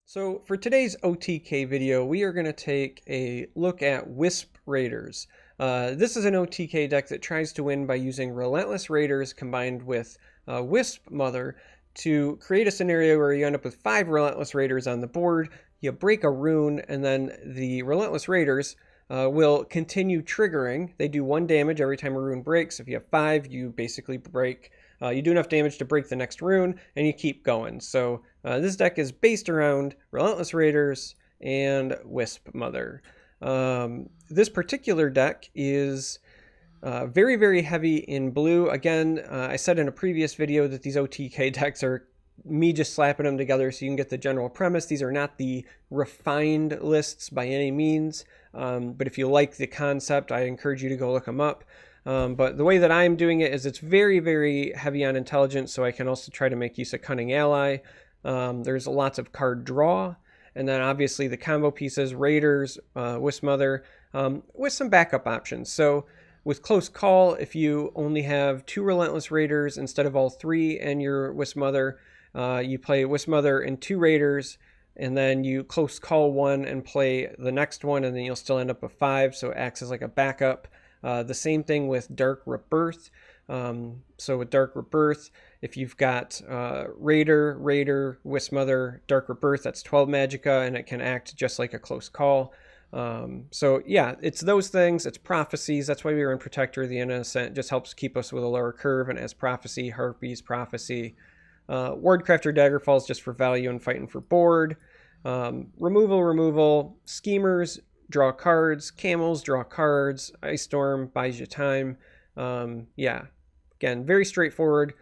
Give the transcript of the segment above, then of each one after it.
So for today's OTK video, we are going to take a look at Wispraiders. This is an OTK deck that tries to win by using Relentless Raiders combined with Wisp Mother to create a scenario where you end up with 5 Relentless Raiders on the board, you break a rune, and then the Relentless Raiders will continue triggering. They do 1 damage every time a rune breaks. If you have 5, you basically break. You do enough damage to break the next rune, and you keep going. So this deck is based around Relentless Raiders and Wisp Mother. This particular deck is very, very heavy in blue. Again, I said in a previous video that these OTK decks are me just slapping them together so you can get the general premise. These are not the refined lists by any means, but if you like the concept, I encourage you to go look them up. But the way that I'm doing it is it's very, very heavy on intelligence, so I can also try to make use of Cunning Ally. There's lots of card draw, and then obviously the combo pieces, Raiders, Wisp Mother, with some backup options. So with Close Call, if you only have 2 Relentless Raiders instead of all 3 and your Wisp Mother, you play Wisp Mother and 2 Raiders, and then you Close Call 1 and play the next one, and then you'll still end up with 5, so it acts as like a backup. The same thing with Dark Rebirth. So with Dark Rebirth, if you've got Raider, Wisp Mother, Dark Rebirth, that's 12 Magicka, and it can act just like a Close Call. So yeah, it's those things. It's Prophecies. That's why we run Protector of the Innocent. It just helps keep us with a lower curve, and as Prophecy, Harpies, Prophecy. Wardcrafter Daggerfalls just for value and fighting for board. Removal, Schemers, draw cards, Camels, draw cards, Ice Storm, buys you time. Yeah, again, very straightforward.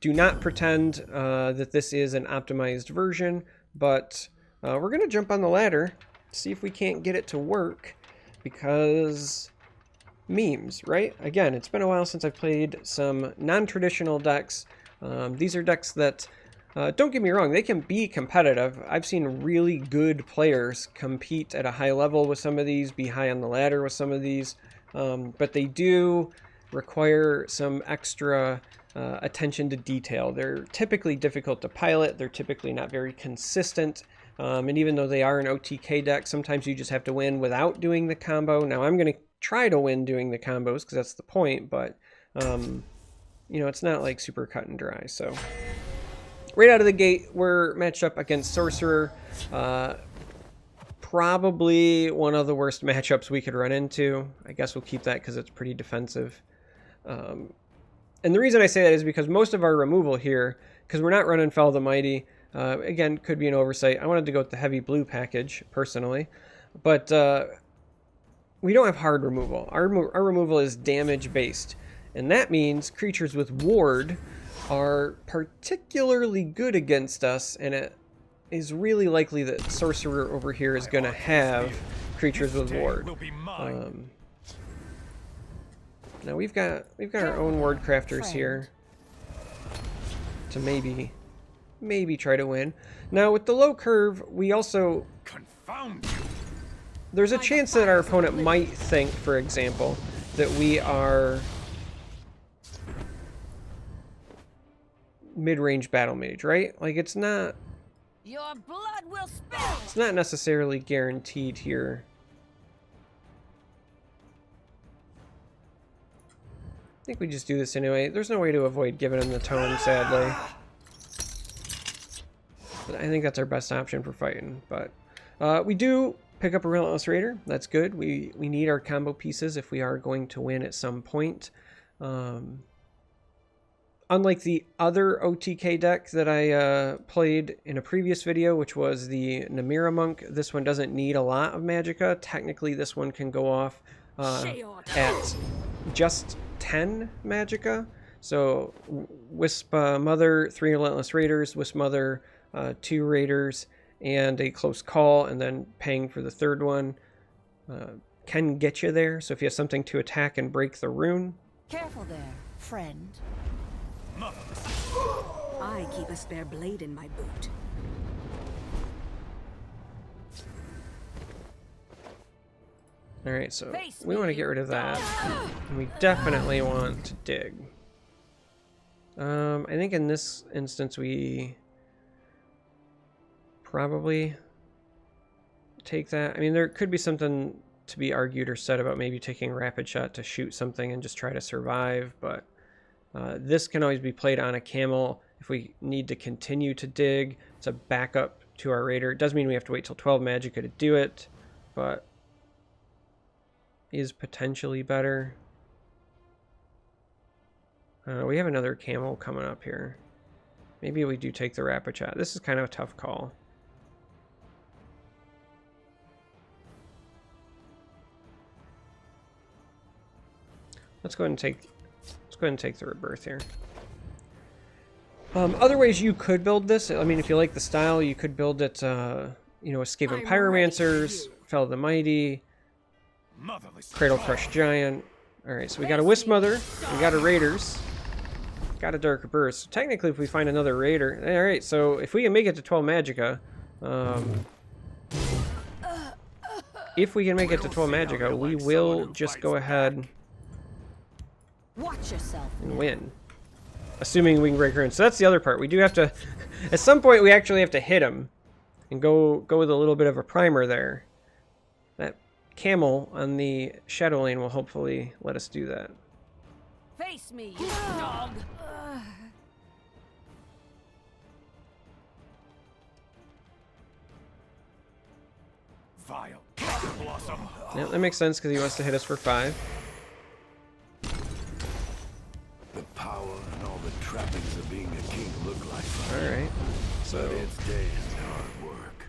Do not pretend that this is an optimized version, but we're going to jump on the ladder, see if we can't get it to work, because memes, right? Again, it's been a while since I've played some non-traditional decks. These are decks that, don't get me wrong, they can be competitive. I've seen really good players compete at a high level with some of these, be high on the ladder with some of these, but they do require some extra attention to detail. They're typically difficult to pilot, they're typically not very consistent, and even though they are an OTK deck, sometimes you just have to win without doing the combo. Now I'm going to try to win doing the combos, because that's the point, but you know, it's not like super cut and dry. So right out of the gate, we're matched up against Sorcerer. Probably one of the worst matchups we could run into. I guess we'll keep that because it's pretty defensive. And the reason I say that is because most of our removal here, because we're not running Fell the Mighty, again, could be an oversight. I wanted to go with the heavy blue package, personally. But we don't have hard removal. Our removal is damage-based. And that means creatures with Ward are particularly good against us, and it is really likely that Sorcerer over here is going to have creatures with Ward. Now we've got our own Ward crafters here to maybe try to win. Now with the low curve, we also there's a chance that our opponent might think, for example, that we are mid-range battle mage, right? Like it's not your blood will spill. It's not necessarily guaranteed here. I think we just do this anyway. There's no way to avoid giving him the tome, sadly. But I think that's our best option for fighting. But we do pick up a Relentless Raider. That's good. We need our combo pieces if we are going to win at some point. Unlike the other OTK deck that I played in a previous video, which was the Namira Monk, this one doesn't need a lot of Magicka. Technically, this one can go off at just 10 Magicka. So Wisp Mother, 3 Relentless Raiders, Wisp Mother, 2 Raiders, and a Close Call, and then paying for the third one can get you there. So if you have something to attack and break the rune. Careful there, friend. I keep a spare blade in my boot. Alright, so we want to get rid of that. And we definitely want to dig. I think in this instance we probably take that. I mean, there could be something to be argued or said about maybe taking Rapid Shot to shoot something and just try to survive, but this can always be played on a camel if we need to continue to dig. It's a backup to our Raider. It does mean we have to wait till 12 Magicka to do it, but is potentially better. We have another camel coming up here. Maybe we do take the Rapid Shot. This is kind of a tough call. Let's go ahead and take the Rebirth here. Other ways you could build this. I mean, if you like the style, you could build it. You know, Skaven Pyromancers, Fell of the Mighty, Cradle Crush Giant. All right, so we got a Wisp Mother, we got a Raiders, got a Dark Rebirth. So technically, if we find another Raider, all right. So if we can make it to 12 Magicka, if we can make it to 12 Magicka, we will just go ahead Watch yourself and win. Assuming we can break her in. So that's the other part. We do have to, at some point, we actually have to hit him and go with a little bit of a primer there. That camel on the Shadow Lane will hopefully let us do that. Face me, you dog. Vile blossom. Yeah, that makes sense because he wants to hit us for 5. The power and all the trappings of being a king look like fun. All right. So But it's days and hard work.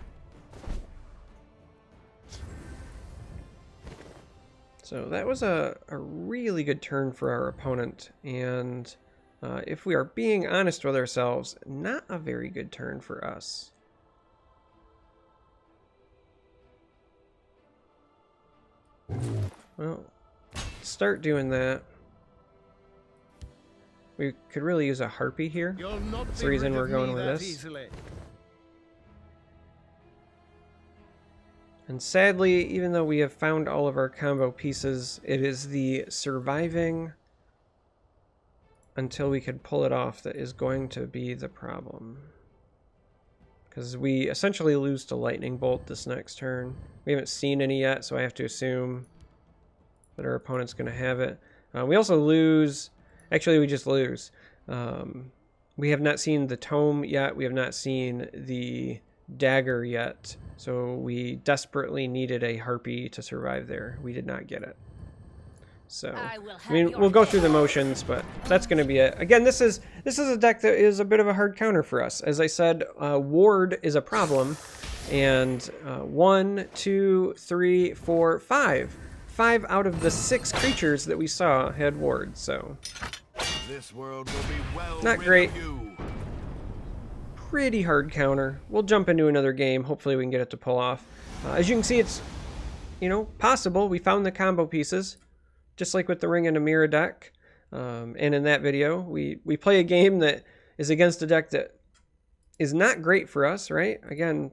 So that was a really good turn for our opponent, and if we are being honest with ourselves, not a very good turn for us. Well, start doing that. We could really use a Harpy here. That's the reason we're going with this. Easily. And sadly, even though we have found all of our combo pieces, it is the surviving until we could pull it off that is going to be the problem. Because we essentially lose to Lightning Bolt this next turn. We haven't seen any yet, so I have to assume that our opponent's going to have it. We also lose... Actually, we just lose. We have not seen the Tome yet. We have not seen the Dagger yet. So we desperately needed a Harpy to survive there. We did not get it. So, I mean, we'll go through the motions, but that's going to be it. Again, this is a deck that is a bit of a hard counter for us. As I said, Ward is a problem. And 1, 2, 3, 4, 5. 5 out of the 6 creatures that we saw had Ward, so... This world will be well Not rid great. of you. Pretty hard counter. We'll jump into another game. Hopefully we can get it to pull off. As you can see, it's, you know, possible. We found the combo pieces, just like with the Ring and Amira deck. And in that video, we play a game that is against a deck that is not great for us, right? Again,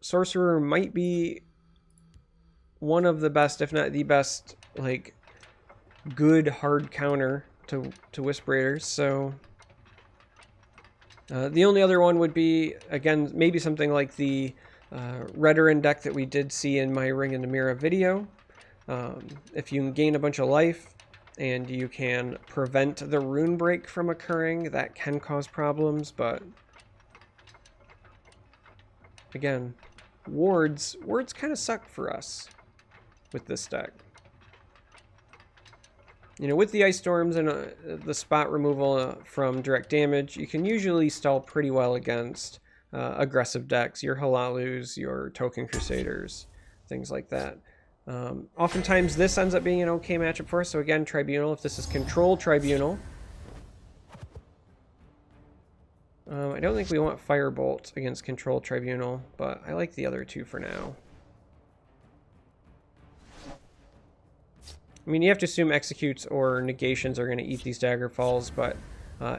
Sorcerer might be one of the best, if not the best, like, good hard counter to Wispraiders. So the only other one would be, again, maybe something like the Redoran deck that we did see in my Ring and Amira video. If you can gain a bunch of life and you can prevent the rune break from occurring, that can cause problems, but again, wards kind of suck for us with this deck. You know, with the Ice Storms and the spot removal from direct damage, you can usually stall pretty well against aggressive decks, your Halalus, your Token Crusaders, things like that. Oftentimes this ends up being an okay matchup for us, so again, Tribunal, if this is Control Tribunal. I don't think we want Firebolt against Control Tribunal, but I like the other two for now. I mean, you have to assume executes or negations are going to eat these dagger falls, but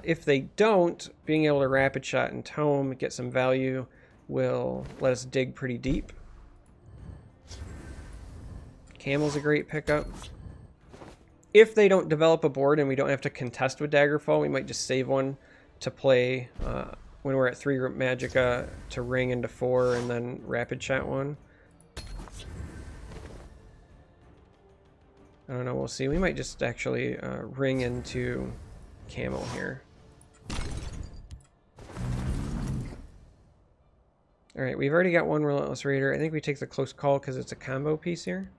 if they don't, being able to rapid shot and tome, get some value, will let us dig pretty deep. Camel's a great pickup. If they don't develop a board and we don't have to contest with Daggerfall, we might just save one to play when we're at 3 magicka to ring into 4 and then rapid shot 1. I don't know, we'll see. We might just actually ring into camel here. Alright, we've already got 1 Relentless Raider. I think we take the close call because it's a combo piece here.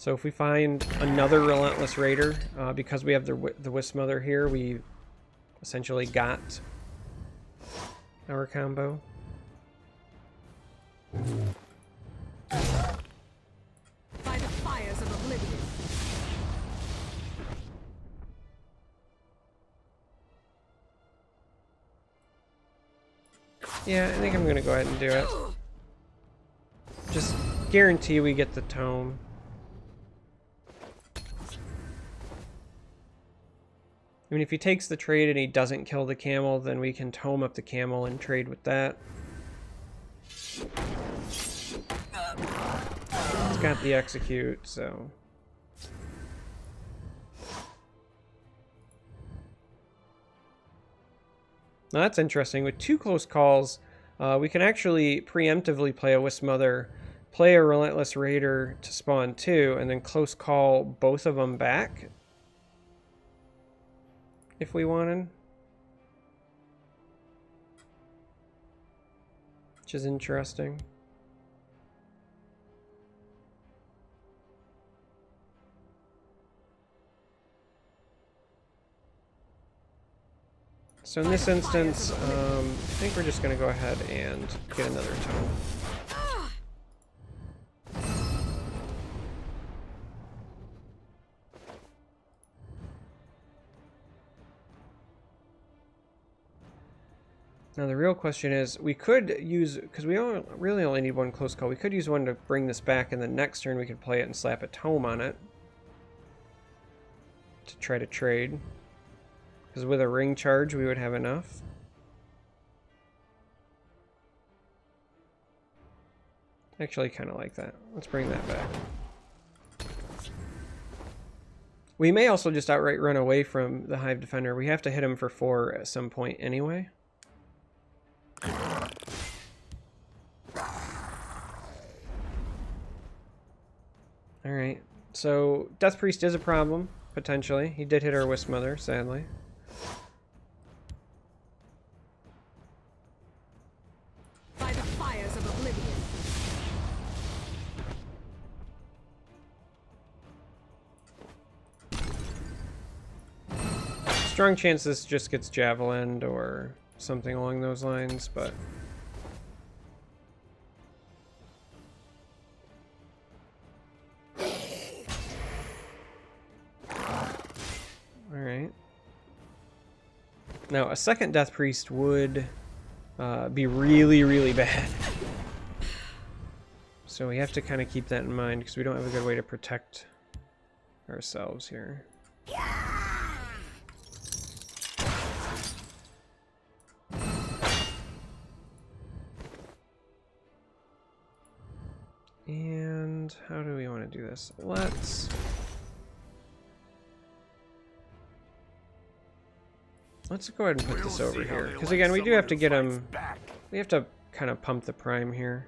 So if we find another Relentless Raider, because we have the Wisp Mother here, we essentially got our combo. By the fires of oblivion. Yeah, I think I'm gonna go ahead and do it. Just guarantee we get the tome. I mean, if he takes the trade and he doesn't kill the camel, then we can tome up the camel and trade with that. It's got the execute, so... Now that's interesting. With 2 close calls, we can actually preemptively play a Wisp Mother, play a Relentless Raider to spawn 2, and then close call both of them back. If we wanted. Which is interesting. So in this instance, I think we're just going to go ahead and get another tome. Now the real question is, we could use, because we really only need 1 close call, we could use 1 to bring this back, and the next turn we could play it and slap a tome on it to try to trade. Because with a ring charge we would have enough. Actually kind of like that. Let's bring that back. We may also just outright run away from the Hive Defender. We have to hit him for 4 at some point anyway. Alright, so Death Priest is a problem, potentially. He did hit our Wisp Mother, sadly. By the fires of oblivion. Strong chance this just gets javelined or something along those lines, but... Alright. Now, a second Death Priest would be really, really bad. So we have to kind of keep that in mind, because we don't have a good way to protect ourselves here. And how do we want to do this? Let's go ahead and put this over here, because again, we do have to get him. We have to kind of pump the prime here.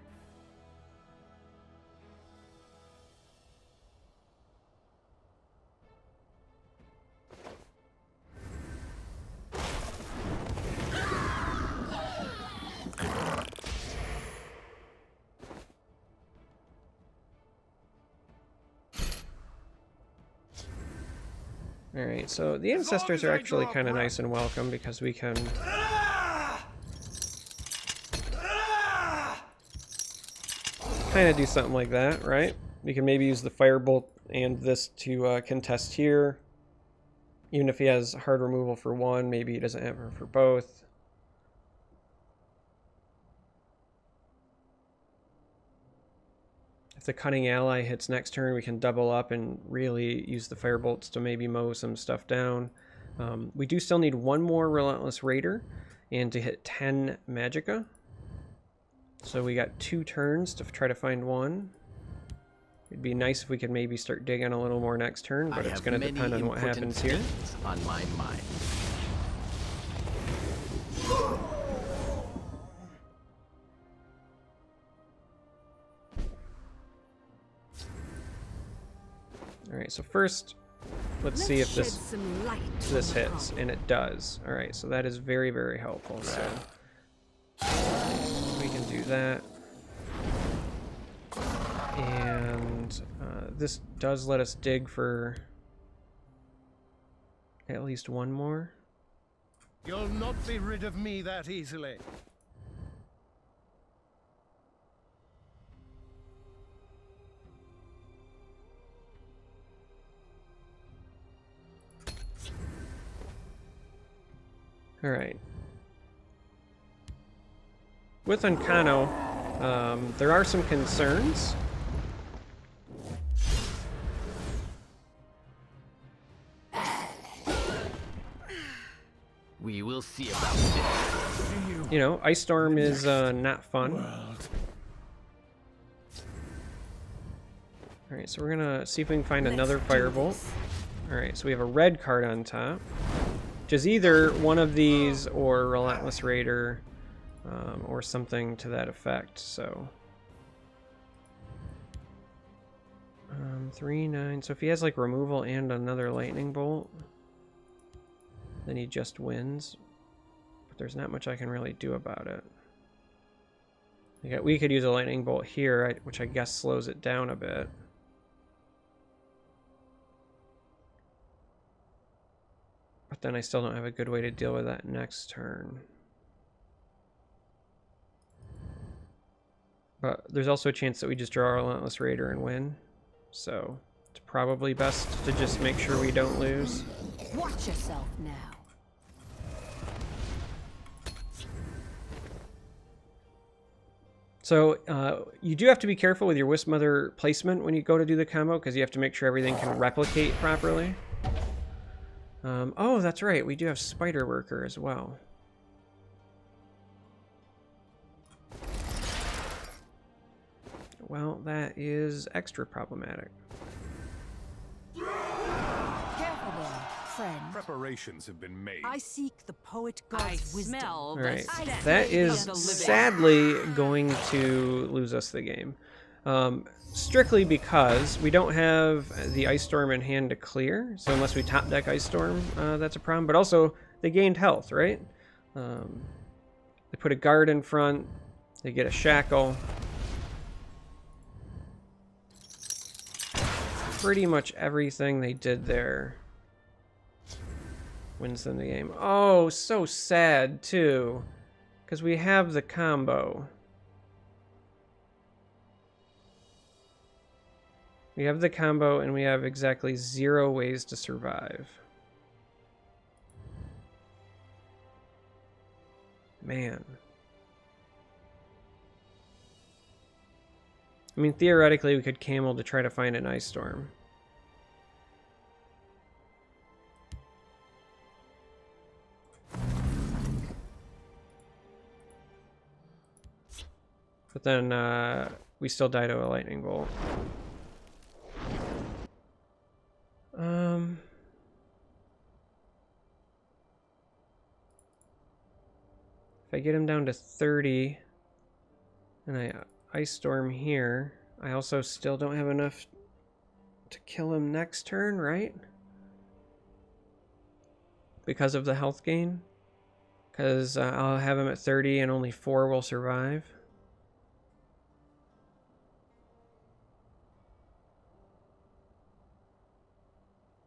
Alright, so the ancestors are actually kind of nice and welcome because we can... kind of do something like that, right? We can maybe use the firebolt and this to contest here. Even if he has hard removal for 1, maybe he doesn't have her for both. If the Cunning Ally hits next turn, we can double up and really use the Firebolts to maybe mow some stuff down. We do still need 1 more Relentless Raider and to hit 10 Magicka. So we got 2 turns to try to find one. It'd be nice if we could maybe start digging a little more next turn, but it's going to depend on what happens here. On my mind. Alright, so first, let's see if this hits, and it does. Alright, so that is very, very helpful. So we can do that. And this does let us dig for at least one more. You'll not be rid of me that easily. All right. With Ancano, there are some concerns. We will see about this. You know, Ice Storm is not fun. All right, so we're gonna see if we can find another Firebolt. All right, so we have a red card on top, which is either one of these or Relentless Raider, or something to that effect. So 3/9. So if he has like removal and another lightning bolt, then he just wins. But there's not much I can really do about it. We could use a lightning bolt here, which I guess slows it down a bit. But then I still don't have a good way to deal with that next turn. But there's also a chance that we just draw a Relentless Raider and win. So it's probably best to just make sure we don't lose. Watch yourself now. So you do have to be careful with your Wisp Mother placement when you go to do the combo, because you have to make sure everything can replicate properly. Oh, that's right. We do have Spider Worker as well. Well, that is extra problematic. Careful there, friend. Preparations have been made. I seek the poet god's wisdom. All right, that is sadly going to lose us the game. Strictly because we don't have the Ice Storm in hand to clear, so unless we top deck Ice Storm, that's a problem. But also, they gained health, right? They put a guard in front, they get a shackle. Pretty much everything they did there wins them the game. Oh, so sad, too, because we have the combo. We have the combo, and we have exactly 0 ways to survive. Man. I mean, theoretically, we could camel to try to find an Ice Storm. But then, we still die to a lightning bolt. If I get him down to 30, and I Ice Storm here, I also still don't have enough to kill him next turn, right? Because of the health gain? Because I'll have him at 30 and only 4 will survive.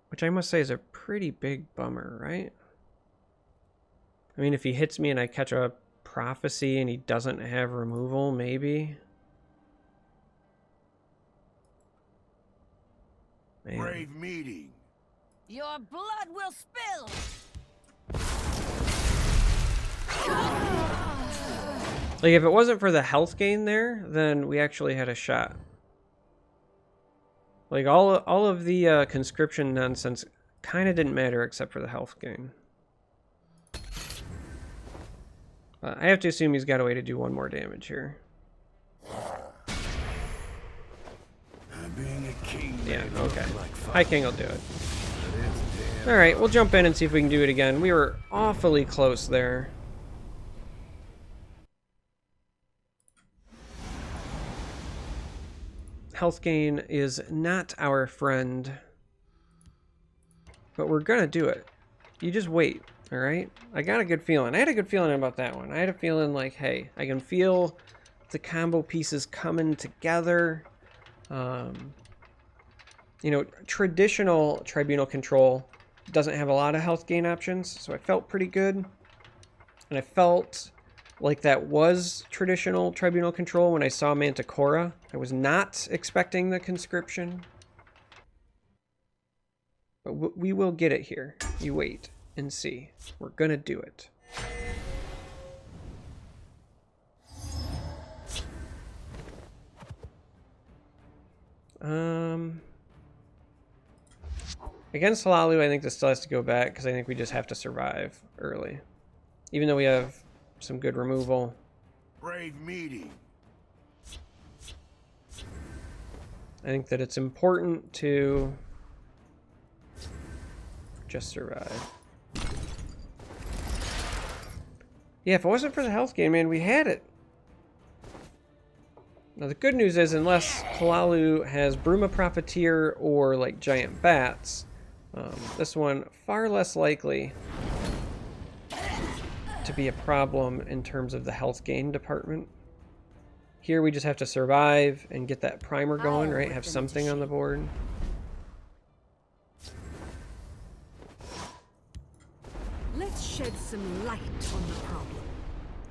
Which I must say is a pretty big bummer, right? I mean, if he hits me and I catch a prophecy and he doesn't have removal, maybe. Man. Brave meeting. Your blood will spill. Like, if it wasn't for the health gain there, then we actually had a shot. Like, all of the conscription nonsense kind of didn't matter except for the health gain. I have to assume he's got a way to do 1 more damage here. Being a king. Yeah, may look okay. like fun, High King will do it. but it's damn Alright, we'll jump in and see if we can do it again. We were awfully close there. Health gain is not our friend. But we're gonna do it. You just wait, alright? I got a good feeling. I had a good feeling about that one. I had a feeling like, hey, I can feel the combo pieces coming together. You know, traditional Tribunal control doesn't have a lot of health gain options, so I felt pretty good. And I felt like that was traditional Tribunal control when I saw Manticora. I was not expecting the conscription. But we will get it here. You wait and see. We're gonna do it. Against Halalu, I think this still has to go back because I think we just have to survive early. Even though we have some good removal. brave meeting. I think that it's important to just survive. Yeah, if it wasn't for the health gain, man, we had it. Now the good news is, unless Halalu has Bruma Profiteer or like giant bats, this one far less likely to be a problem in terms of the health gain department. Here we just have to survive and get that primer going, right? Have something on the board. Let's shed some light on the problem.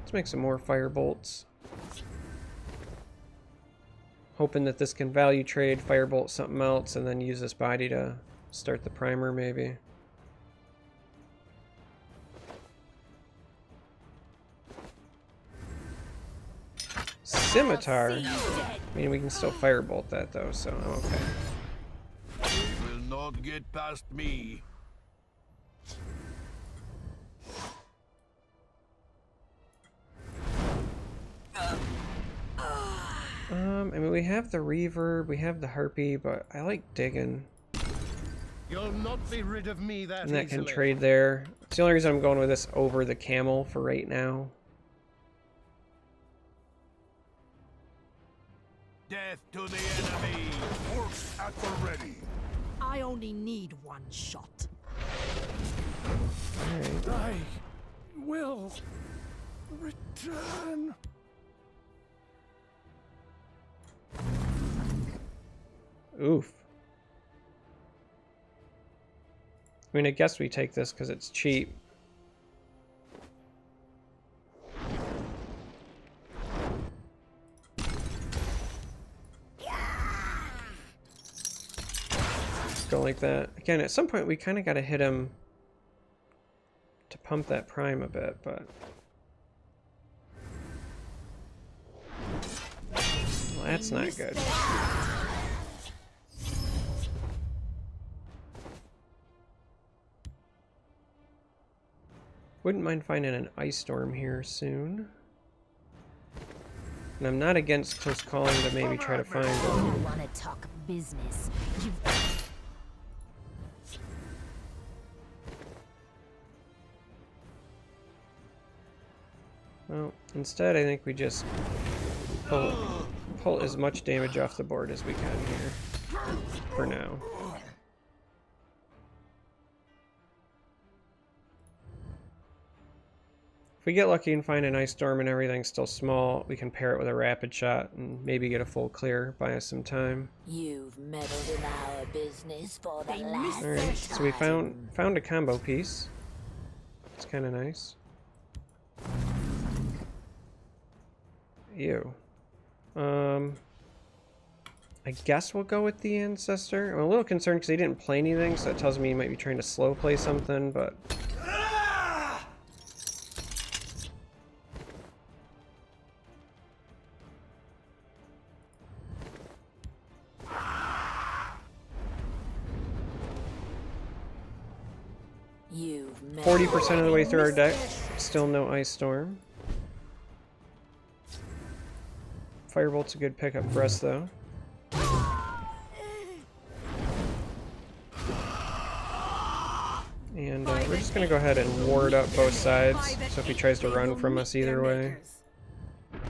Let's make some more fire bolts. Hoping that this can value trade, firebolt something else, and then use this body to start the primer, maybe. Scimitar. I mean, we can still firebolt that though, so I'm okay. They will not get past me. I mean, we have the reverb, we have the harpy, but I like digging. You'll not be rid of me that And that can easily. trade there. It's the only reason I'm going with this over the camel for right now. Death to the enemy. Orcs at the ready. I only need one shot. Alright. I will return. Oof. I mean, I guess we take this because it's cheap. Go like that. Again, at some point we kind of got to hit him to pump that prime a bit, but... Well, that's not good. Wouldn't mind finding an ice storm here soon. And I'm not against close calling to maybe try to find one. You want to talk business? Well, instead I think we just pull as much damage off the board as we can here. For now. If we get lucky and find an ice storm and everything's still small, we can pair it with a rapid shot and maybe get a full clear, buy us some time. You've meddled in our business for the last Alright, so we found a combo piece. It's kind of nice. Ew. I guess we'll go with the Ancestor. I'm a little concerned because he didn't play anything, so that tells me he might be trying to slow play something, but... You've 40% of the way through our deck, still no Ice Storm. Firebolt's a good pickup for us, though. just going to go ahead and ward up both sides, so if he tries to run from us either way. We're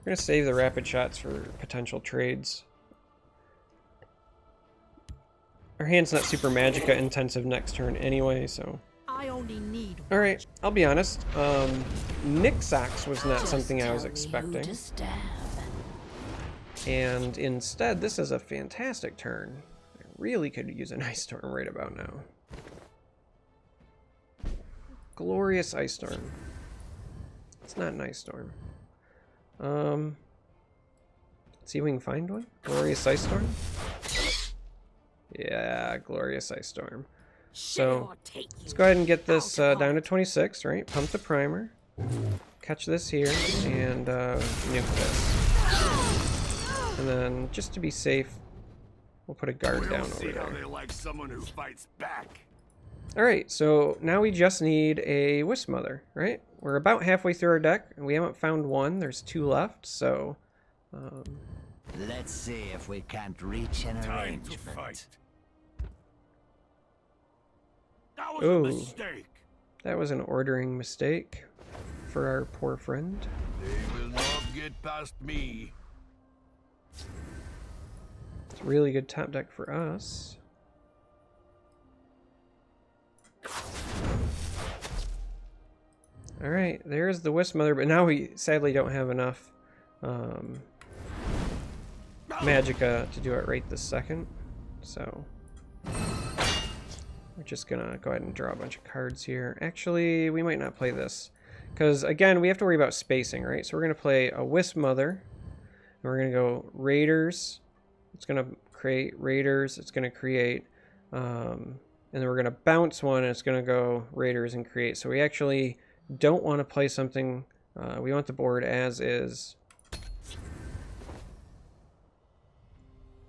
going to save the rapid shots for potential trades. Our hand's not super Magicka intensive next turn anyway, so... I only need Alright, I'll be honest. Nixox was not something I was expecting. And instead, this is a fantastic turn. I really could use an Ice Storm right about now. Glorious Ice Storm. It's not an Ice Storm. Let's see if we can find one. Glorious Ice Storm? Yeah, Glorious Ice Storm. So, let's go ahead and get this down to 26, right? Pump the primer. Catch this here, and nuke this. And then, just to be safe, we'll put a guard down over there. They like someone who fights back. Alright, so now we just need a Wisp Mother, right? We're about halfway through our deck, and we haven't found one. There's 2 left, so... Let's see if we can't reach an Time to arrangement. fight. That was Ooh. a mistake. That was an ordering mistake for our poor friend. They will not get past me. It's a really good top deck for us. Alright, there's the Wisp Mother, but now we sadly don't have enough Magicka to do it right this second. So we're just gonna go ahead and draw a bunch of cards here. Actually, we might not play this, because again, we have to worry about spacing, right? So we're gonna play a Wisp Mother, and we're gonna go Raiders. It's gonna create Raiders. It's gonna create, and then we're gonna bounce one, and it's gonna go Raiders and create. So we actually don't want to play something. We want the board as is,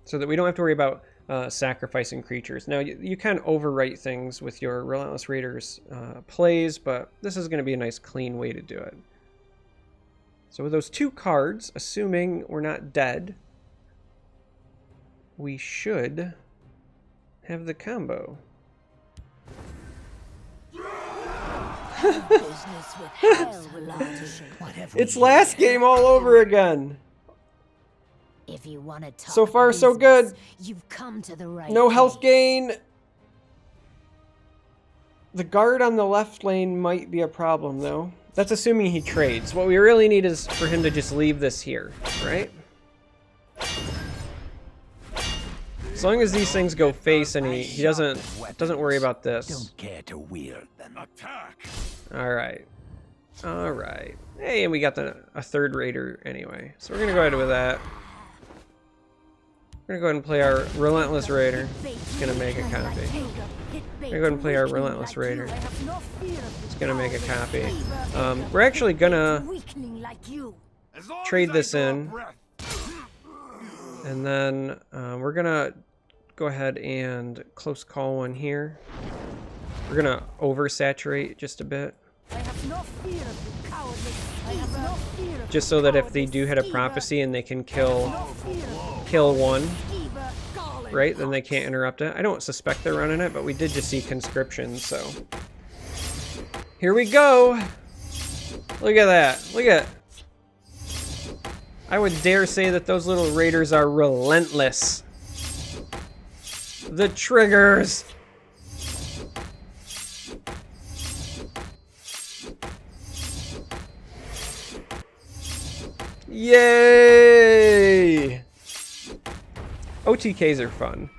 so that we don't have to worry about sacrificing creatures. Now, you can overwrite things with your Relentless Raiders plays, but this is going to be a nice clean way to do it. So with those 2 cards, assuming we're not dead, we should have the combo. It's last game all over again. If you want to talk So far, so good. You've come to the right No health place. gain. The guard on the left lane might be a problem, though. That's assuming he trades. What we really need is for him to just leave this here, right? As long as these things go face and he doesn't worry about this. Don't care to wield them. Attack. All right. Hey, and we got a 3rd Raider anyway. So we're gonna go ahead with that. We're gonna go ahead and play our Relentless Raider. It's gonna make a copy. We're gonna go ahead and play our Relentless Raider. It's gonna make a copy. We're actually gonna As long trade as I this draw in, breath. and then we're gonna go ahead and close call one here. We're gonna oversaturate just a bit, just so that if they do hit a prophecy and they can kill one, right, then they can't interrupt it. I don't suspect they're running it, but we did just see conscription, so here we go. Look at that. Look at, I would dare say that those little raiders are relentless. The triggers. Yay! OTKs are fun.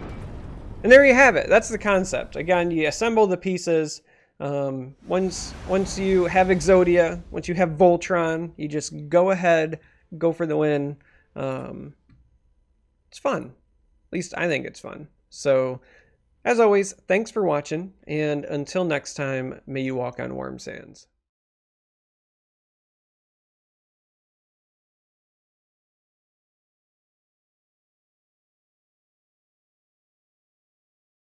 And there you have it. That's the concept. Again, you assemble the pieces. Once you have Exodia, once you have Voltron, you just go ahead, go for the win. It's fun. At least I think it's fun. So, as always, thanks for watching, and until next time, may you walk on warm sands.